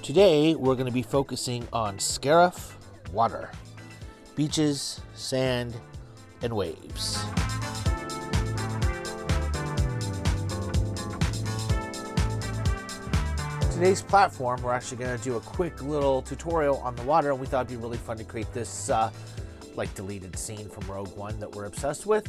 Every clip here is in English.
Today we're going to be focusing on Scarif water, beaches, sand, and waves. Today's platform, we're actually going to do a quick little tutorial on the water, and we thought it'd be really fun to create this like deleted scene from Rogue One that we're obsessed with.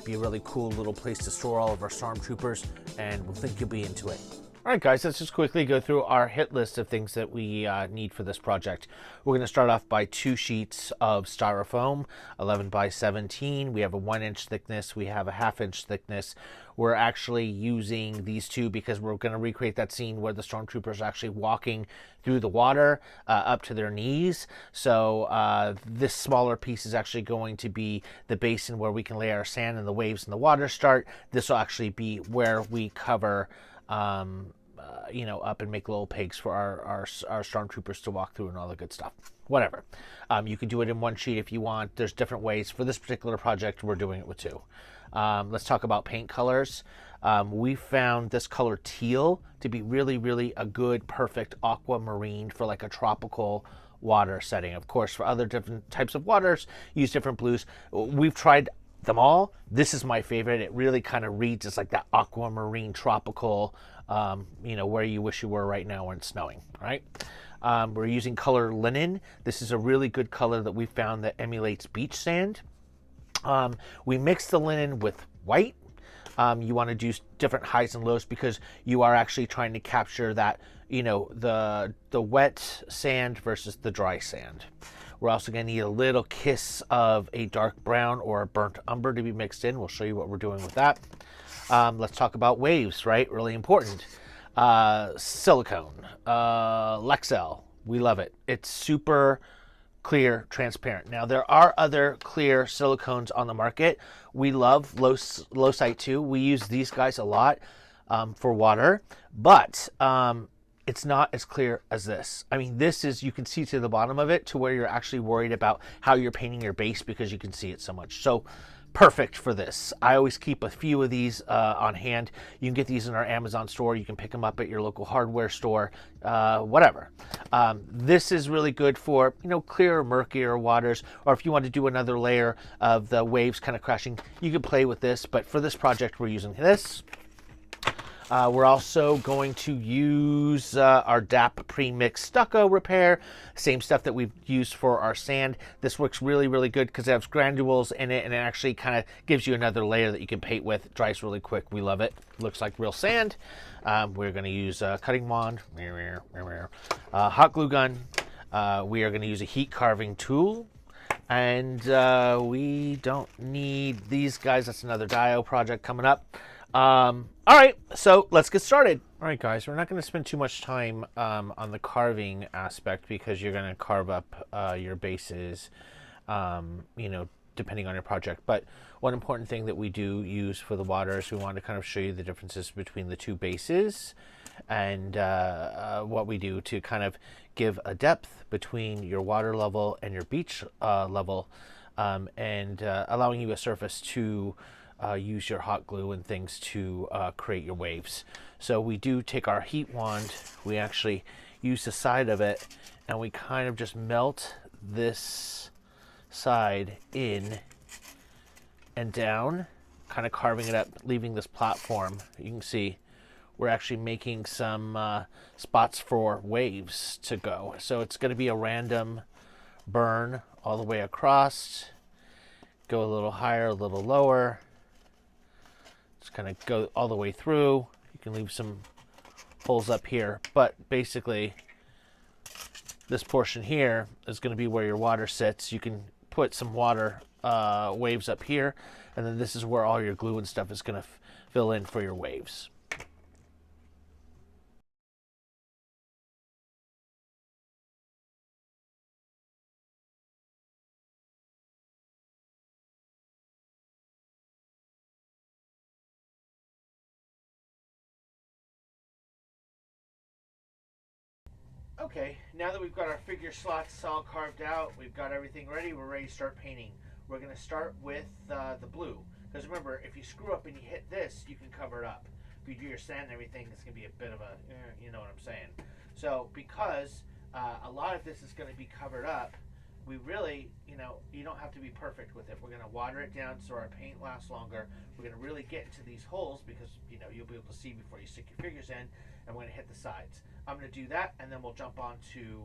Be a really cool little place to store all of our stormtroopers, and we'll think you'll be into it. All right, guys, let's just quickly go through our hit list of things that we need for this project. We're going to start off by 2 sheets of styrofoam, 11 by 17. We have a 1-inch thickness. We have a 1/2-inch thickness. We're actually using these 2 because we're going to recreate that scene where the stormtroopers are actually walking through the water up to their knees. So this smaller piece is actually going to be the basin where we can lay our sand and the waves and the water start. This will actually be where we cover up and make little pegs for our stormtroopers to walk through and all the good stuff. Whatever. You can do it in 1 sheet if you want. There's different ways. For this particular project, we're doing it with 2. Let's talk about paint colors. We found this color teal to be really, really a good, perfect aquamarine for like a tropical water setting. Of course, for other different types of waters, use different blues. We've tried them all. This is my favorite. It really kind of reads as like that aquamarine tropical, where you wish you were right now when it's snowing, right? We're using color linen. This is a really good color that we found that emulates beach sand. We mix the linen with white. You want to do different highs and lows because you are actually trying to capture that, the wet sand versus the dry sand. We're also going to need a little kiss of a dark brown or a burnt umber to be mixed in. We'll show you what we're doing with that. Let's talk about waves, right? Really important. Silicone, Lexel. We love it. It's super clear, transparent. Now, there are other clear silicones on the market. We love Lowsite too. We use these guys a lot for water, but it's not as clear as this. I mean, this is, you can see to the bottom of it to where you're actually worried about how you're painting your base because you can see it so much. So perfect for this. I always keep a few of these on hand. You can get these in our Amazon store. You can pick them up at your local hardware store, whatever. This is really good for, clearer, murkier waters, or if you want to do another layer of the waves kind of crashing, you can play with this. But for this project, we're using this. We're also going to use our DAP pre-mix stucco repair, same stuff that we've used for our sand. This works really, really good because it has granules in it and it actually kind of gives you another layer that you can paint with. It dries really quick. We love it. Looks like real sand. We're going to use a cutting wand, hot glue gun. We are going to use a heat carving tool. And we don't need these guys. That's another Dio project coming up. All right, so let's get started. All right, guys, we're not going to spend too much time on the carving aspect because you're going to carve up your bases, depending on your project. But one important thing that we do use for the water is we want to kind of show you the differences between the 2 bases and what we do to kind of give a depth between your water level and your beach level, and allowing you a surface to use your hot glue and things to create your waves. So we do take our heat wand, we actually use the side of it, and we kind of just melt this side in and down, kind of carving it up, leaving this platform. You can see we're actually making some spots for waves to go. So it's going to be a random burn all the way across, go a little higher, a little lower. Just kind of go all the way through. You can leave some holes up here, but basically this portion here is going to be where your water sits. You can put some water waves up here, and then this is where all your glue and stuff is going to fill in for your waves. Okay, now that we've got our figure slots all carved out, we've got everything ready, we're ready to start painting. We're going to start with the blue, because remember, if you screw up and you hit this, you can cover it up. If you do your sand and everything, it's going to be a bit of a, you know what I'm saying. So because a lot of this is going to be covered up, we really, you don't have to be perfect with it. We're going to water it down so our paint lasts longer. We're going to really get into these holes because, you'll be able to see before you stick your figures in, and we're going to hit the sides. I'm going to do that, and then we'll jump on to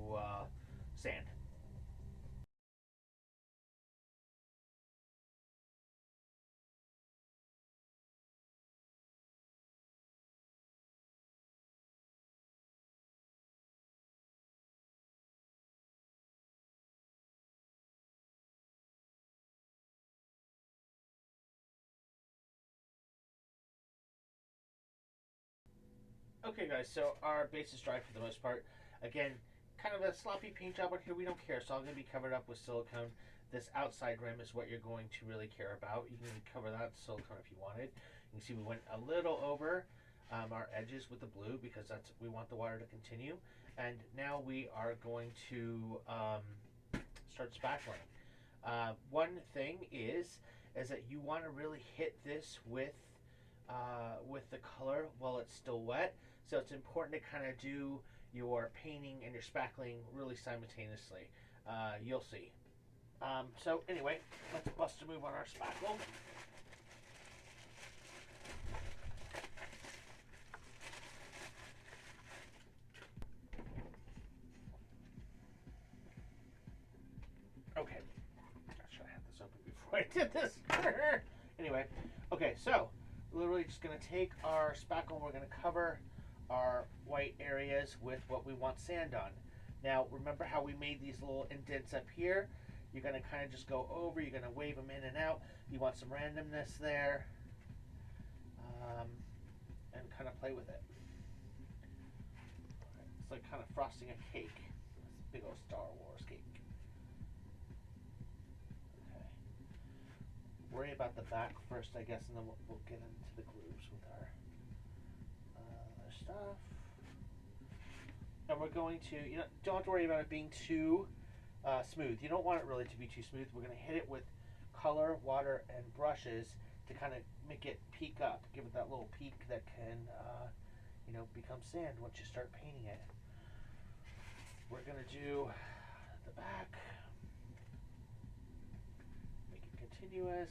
sand. Okay, guys, so our base is dry for the most part. Again, kind of a sloppy paint job on here. We don't care. It's all going to be covered up with silicone. This outside rim is what you're going to really care about. You can cover that with silicone if you wanted. You can see we went a little over our edges with the blue because we want the water to continue. And now we are going to start spackling. One thing is that you want to really hit this with the color while it's still wet. So it's important to kind of do your painting and your spackling really simultaneously. You'll see. So anyway, let's bust a move on our spackle. Okay. I should have had this open before I did this. Anyway, okay, so literally just going to take our spackle and we're going to cover our white areas with what we want sand on. Now, remember how we made these little indents up here? You're going to kind of just go over, you're going to wave them in and out. You want some randomness there, and kind of play with it. It's like kind of frosting a cake. This big old Star Wars cake. Okay. Worry about the back first, I guess, and then we'll get into the grooves with our stuff. And we're going to, don't have to worry about it being too smooth. You don't want it really to be too smooth. We're going to hit it with color, water, and brushes to kind of make it peak up, give it that little peak that can, become sand once you start painting it. We're going to do the back, make it continuous.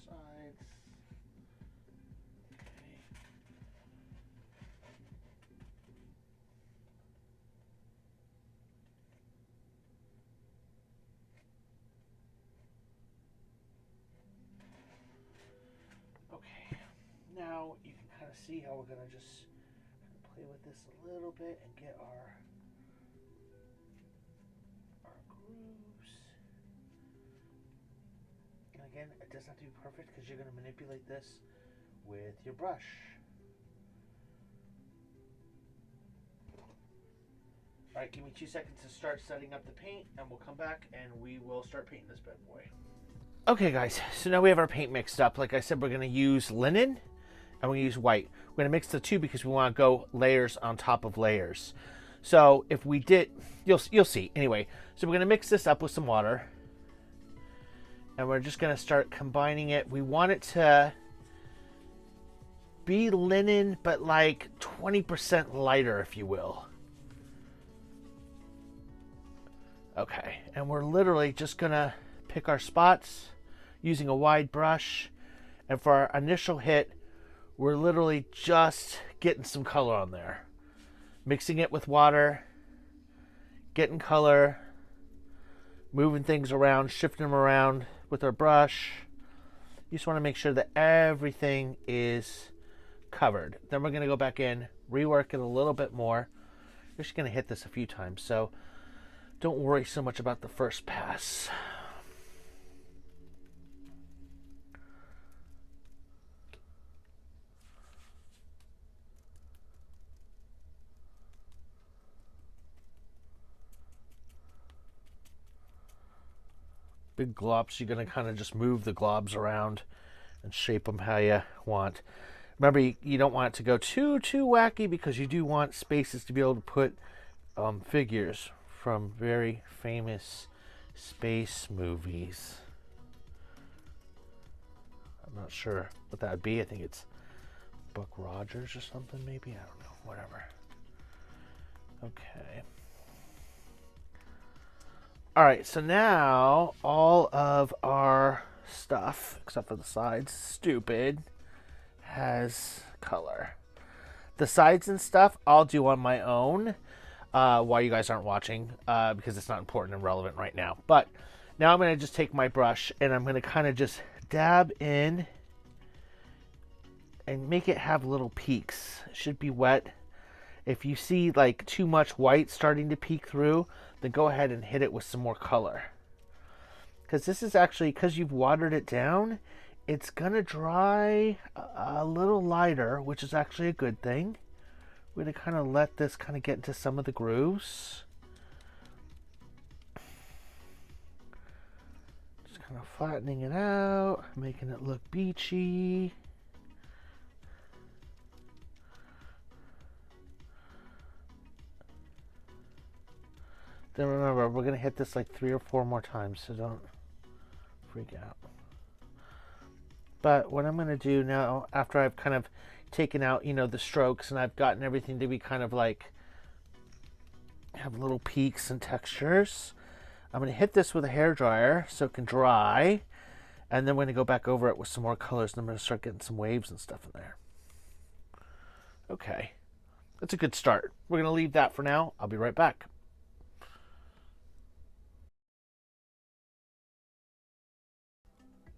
Sides. Okay. Now you can kind of see how we're going to just play with this a little bit and get our grooves. And again, it doesn't have to be perfect because you're going to manipulate this with your brush. All right, give me 2 seconds to start setting up the paint, and we'll come back and we will start painting this bad boy. Okay, guys, so now we have our paint mixed up. Like I said, we're going to use linen and we're going to use white. We're going to mix the two because we want to go layers on top of layers. So if we did, you'll see. Anyway, so we're going to mix this up with some water. And we're just going to start combining it. We want it to be linen, but like 20% lighter, if you will. Okay, and we're literally just going to pick our spots using a wide brush. And for our initial hit, we're literally just getting some color on there. Mixing it with water, getting color, moving things around, shifting them around with our brush. You just want to make sure that everything is covered. Then we're going to go back in, rework it a little bit more. We're just going to hit this a few times, so don't worry so much about the first pass. Big globs, you're going to kind of just move the globs around, and shape them how you want. Remember, you don't want it to go too wacky, because you do want spaces to be able to put figures from very famous space movies. I'm not sure what that would be. I think it's Buck Rogers or something, maybe. I don't know. Whatever. Okay. All right, so now all of our stuff, except for the sides, stupid, has color. The sides and stuff I'll do on my own while you guys aren't watching, because it's not important and relevant right now. But now I'm going to just take my brush and I'm going to kind of just dab in and make it have little peaks. It should be wet. If you see like too much white starting to peek through, then go ahead and hit it with some more color. Because this is actually, because you've watered it down, it's going to dry a little lighter, which is actually a good thing. We're going to kind of let this kind of get into some of the grooves. Just kind of flattening it out, making it look beachy. Then remember, we're going to hit this like 3 or 4 more times, so don't freak out. But what I'm going to do now, after I've kind of taken out, the strokes, and I've gotten everything to be kind of like, have little peaks and textures, I'm going to hit this with a hairdryer so it can dry, and then we're going to go back over it with some more colors, and I'm going to start getting some waves and stuff in there. Okay, that's a good start. We're going to leave that for now. I'll be right back.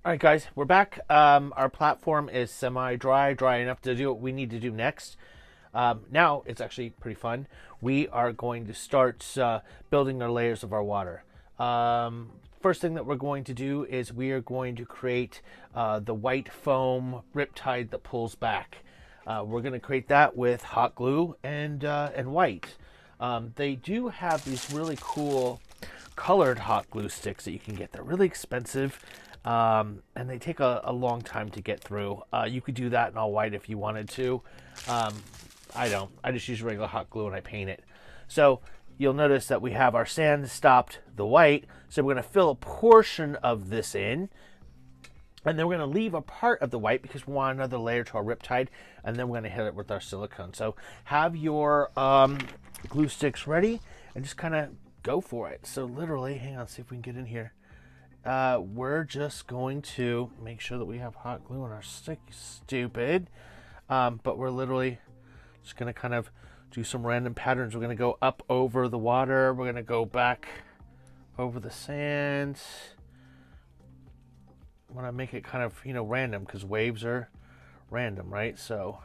All right, guys, we're back. Our platform is semi-dry, dry enough to do what we need to do next. Now it's actually pretty fun. We are going to start building our layers of our water. First thing that we're going to do is we are going to create the white foam riptide that pulls back. We're going to create that with hot glue and white. They do have these really cool colored hot glue sticks that you can get. They're really expensive. And they take a long time to get through. You could do that in all white if you wanted to. I don't. I just use regular hot glue and I paint it. So you'll notice that we have our sand stopped the white. So we're going to fill a portion of this in. And then we're going to leave a part of the white because we want another layer to our riptide. And then we're going to hit it with our silicone. So have your glue sticks ready and just kind of go for it. So literally, hang on, see if we can get in here. We're just going to make sure that we have hot glue on our stick, stupid. But we're literally just going to kind of do some random patterns. We're going to go up over the water. We're going to go back over the sand. I want to make it kind of, random because waves are random, right? So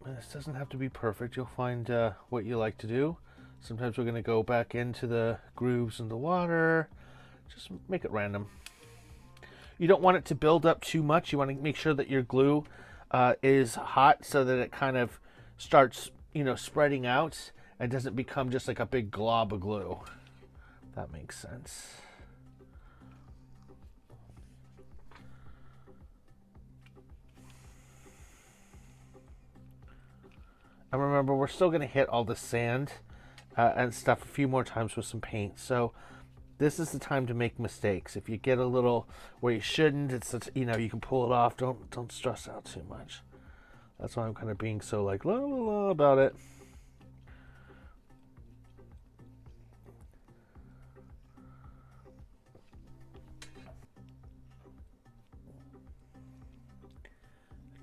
this doesn't have to be perfect. You'll find what you like to do. Sometimes we're going to go back into the grooves in the water. Just make it random. You don't want it to build up too much. You want to make sure that your glue is hot so that it kind of starts, spreading out and doesn't become just like a big glob of glue. If that makes sense. And remember, we're still going to hit all the sand and stuff a few more times with some paint. So this is the time to make mistakes. If you get a little where you shouldn't, it's you can pull it off. Don't stress out too much. That's why I'm kind of being so like la la la about it.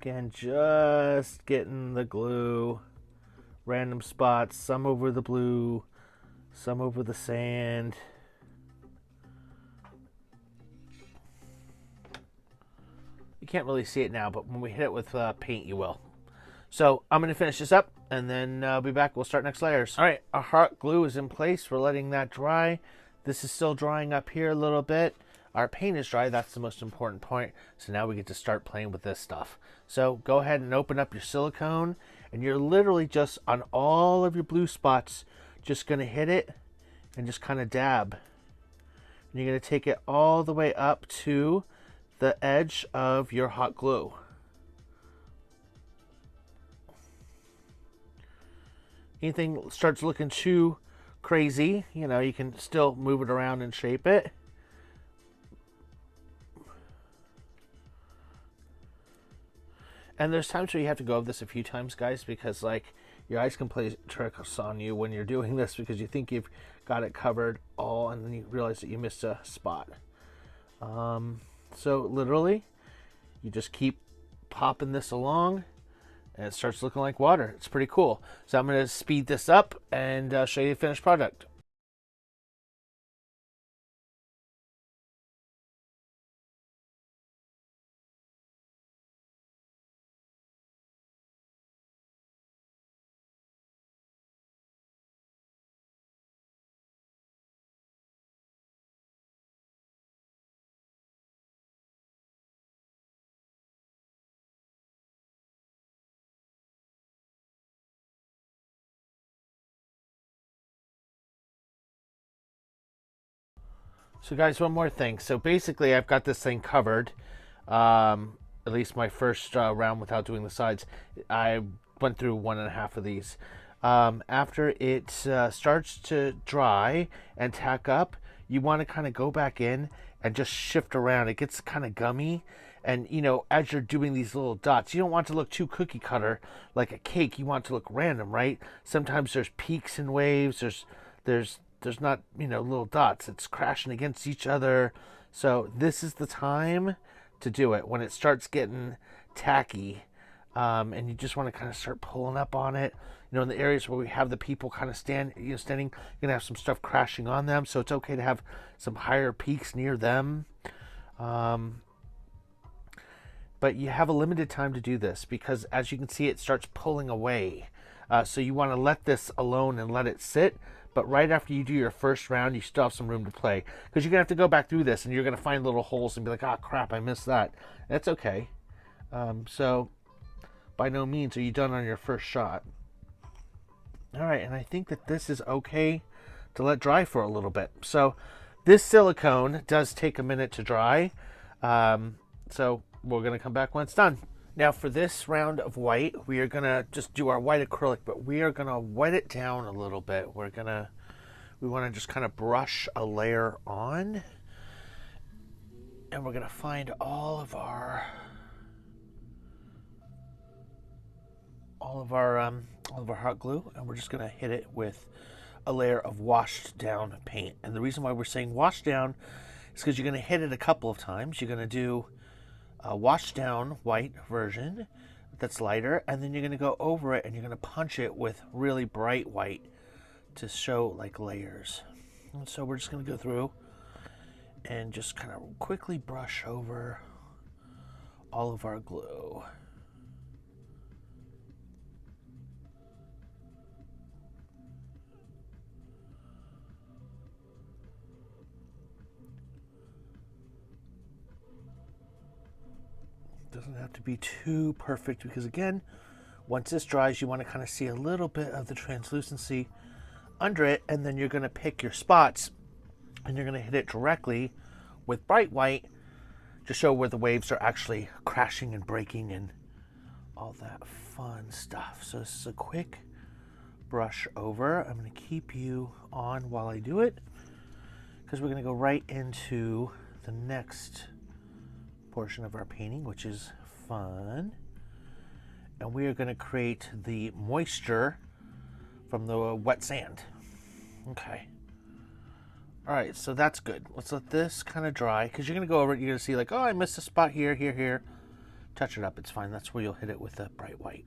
Again, just getting the glue. Random spots, some over the blue, some over the sand. You can't really see it now, but when we hit it with paint, you will. So I'm going to finish this up, and then I'll be back. We'll start next layers. All right, our hot glue is in place. We're letting that dry. This is still drying up here a little bit. Our paint is dry. That's the most important point. So now we get to start playing with this stuff. So go ahead and open up your silicone, and you're literally just on all of your blue spots, just going to hit it and just kind of dab. And you're going to take it all the way up to the edge of your hot glue. Anything starts looking too crazy, you know, you can still move it around and shape it. And there's times where you have to go over this a few times, guys, because like your eyes can play tricks on you when you're doing this because you think you've got it covered all and then you realize that you missed a spot. So literally, you just keep popping this along and it starts looking like water. It's pretty cool. So I'm going to speed this up and show you the finished product. So guys, one more thing. So basically I've got this thing covered. At least my first round without doing the sides. I went through 1.5 of these. After it starts to dry and tack up, you want to kind of go back in and just shift around. It gets kind of gummy. And, you know, as you're doing these little dots, you don't want to look too cookie cutter like a cake. You want it to look random, right? Sometimes there's peaks and waves. There's not, you know, little dots. It's crashing against each other. So this is the time to do it when it starts getting tacky, and you just want to kind of start pulling up on it. You know, in the areas where we have the people kind of standing, you're gonna have some stuff crashing on them. So it's okay to have some higher peaks near them. But you have a limited time to do this because, as you can see, it starts pulling away. So you want to let this alone and let it sit. But right after you do your first round, you still have some room to play. Because you're going to have to go back through this and you're going to find little holes and be like, ah, crap, I missed that. That's okay. So by no means are you done on your first shot. All right, and I think that this is okay to let dry for a little bit. So this silicone does take a minute to dry. So we're going to come back when it's done. Now for this round of white, we are going to just do our white acrylic, but we are going to wet it down a little bit. We want to just kind of brush a layer on, and we're going to find all of our hot glue, and we're just going to hit it with a layer of washed down paint. And the reason why we're saying washed down is because you're going to hit it a couple of times. You're going to do a washed down white version that's lighter, and then you're going to go over it and you're going to punch it with really bright white to show like layers. And so we're just going to go through and just kind of quickly brush over all of our glue. Doesn't have to be too perfect because, again, once this dries, you want to kind of see a little bit of the translucency under it, and then you're going to pick your spots and you're going to hit it directly with bright white to show where the waves are actually crashing and breaking and all that fun stuff. So this is a quick brush over. I'm going to keep you on while I do it because we're going to go right into the next portion of our painting, which is fun. And we are going to create the moisture from the wet sand. Okay. All right, so that's good. Let's let this kind of dry because you're going to go over it. You're going to see like, oh, I missed a spot here, here, here. Touch it up. It's fine. That's where you'll hit it with the bright white.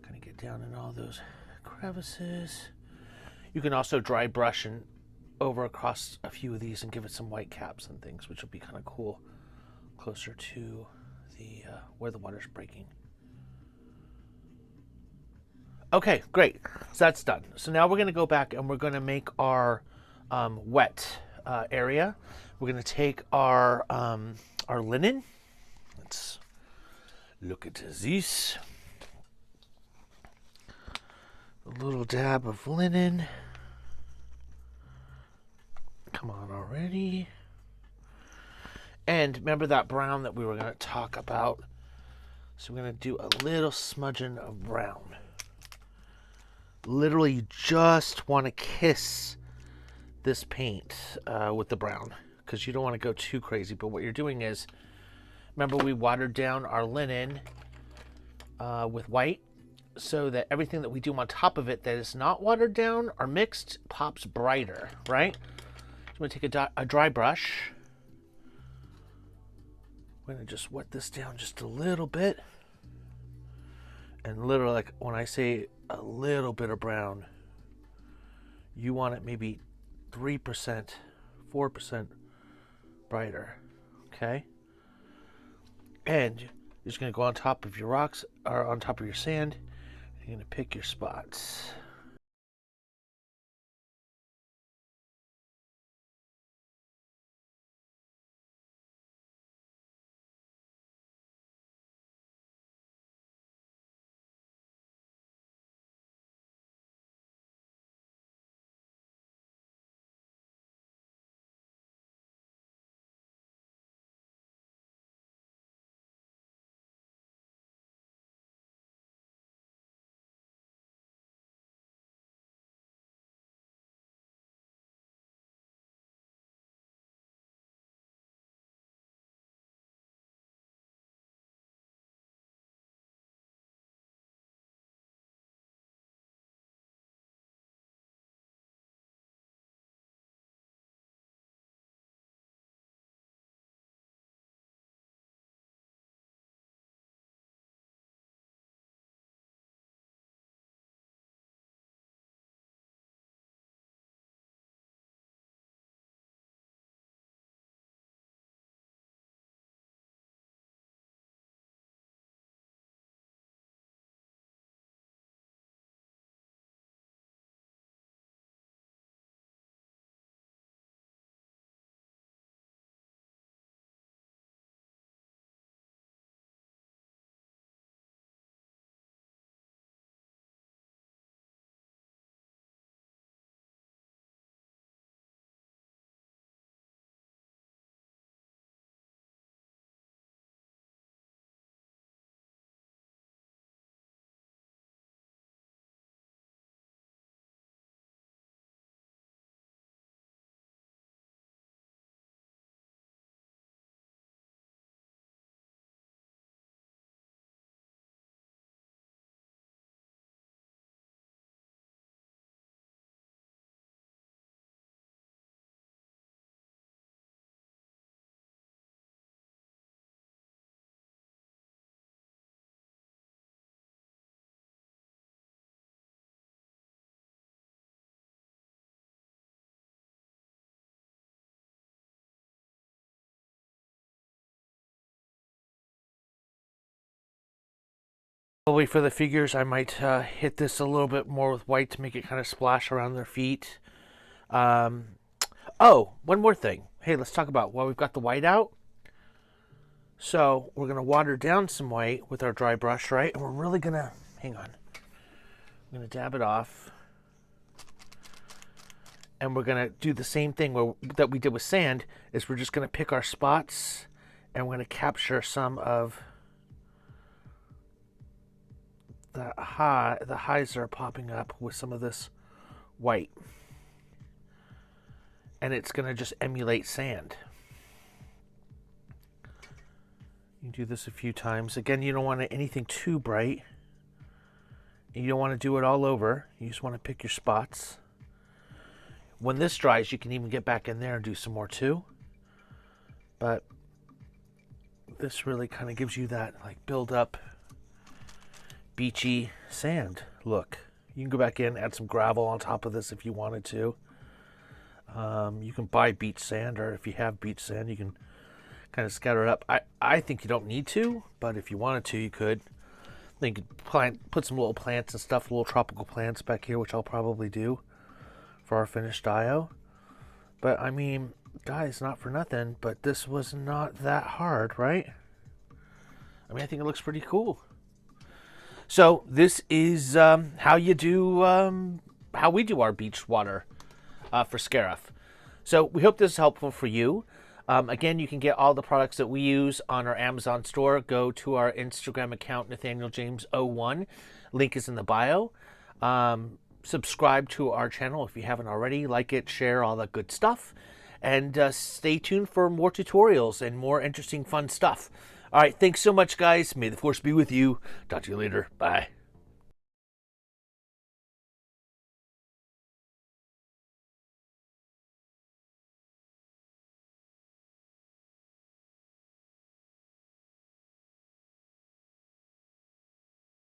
Kind of get down in all those crevices. You can also dry brush and over across a few of these and give it some white caps and things, which will be kind of cool closer to the where the water's breaking. Okay, great. So that's done. So now we're going to go back and we're going to make our wet area. We're going to take our linen. Let's look at this. A little dab of linen. Come on already. And remember that brown that we were going to talk about. So we're going to do a little smudging of brown. Literally, you just want to kiss this paint with the brown, because you don't want to go too crazy. But what you're doing is, remember we watered down our linen with white, so that everything that we do on top of it that is not watered down or mixed pops brighter, right? So I'm going to take a dry brush. I'm going to just wet this down just a little bit. And literally, like when I say a little bit of brown, you want it maybe 3%, 4% brighter, okay? And you're just going to go on top of your rocks, or on top of your sand. You're going to pick your spots. Probably for the figures, I might hit this a little bit more with white to make it kind of splash around their feet. Oh, one more thing. Hey, let's talk about while we've got the white out. So we're going to water down some white with our dry brush, right? And we're really going to, hang on. I'm going to dab it off. And we're going to do the same thing that we did with sand, is we're just going to pick our spots and we're going to capture some of the highs that are popping up with some of this white. And it's going to just emulate sand. You do this a few times. Again, you don't want anything too bright. You don't want to do it all over. You just want to pick your spots. When this dries, you can even get back in there and do some more too. But this really kind of gives you that like build up beachy sand look. You can go back in, add some gravel on top of this if you wanted to. You can buy beach sand, or if you have beach sand, you can kind of scatter it up. I think you don't need to, but if you wanted to, you could. Then you could put some little plants and stuff, little tropical plants back here, which I'll probably do for our finished dio. But I mean, guys, not for nothing, but this was not that hard, right? I mean, I think it looks pretty cool. So this is how you do, how we do our beach water for Scarif. So we hope this is helpful for you. Again, you can get all the products that we use on our Amazon store. Go to our Instagram account, NathanielJames01. Link is in the bio. Subscribe to our channel if you haven't already. Like it, share, all that good stuff. And stay tuned for more tutorials and more interesting, fun stuff. All right, thanks so much, guys. May the force be with you. Talk to you later. Bye.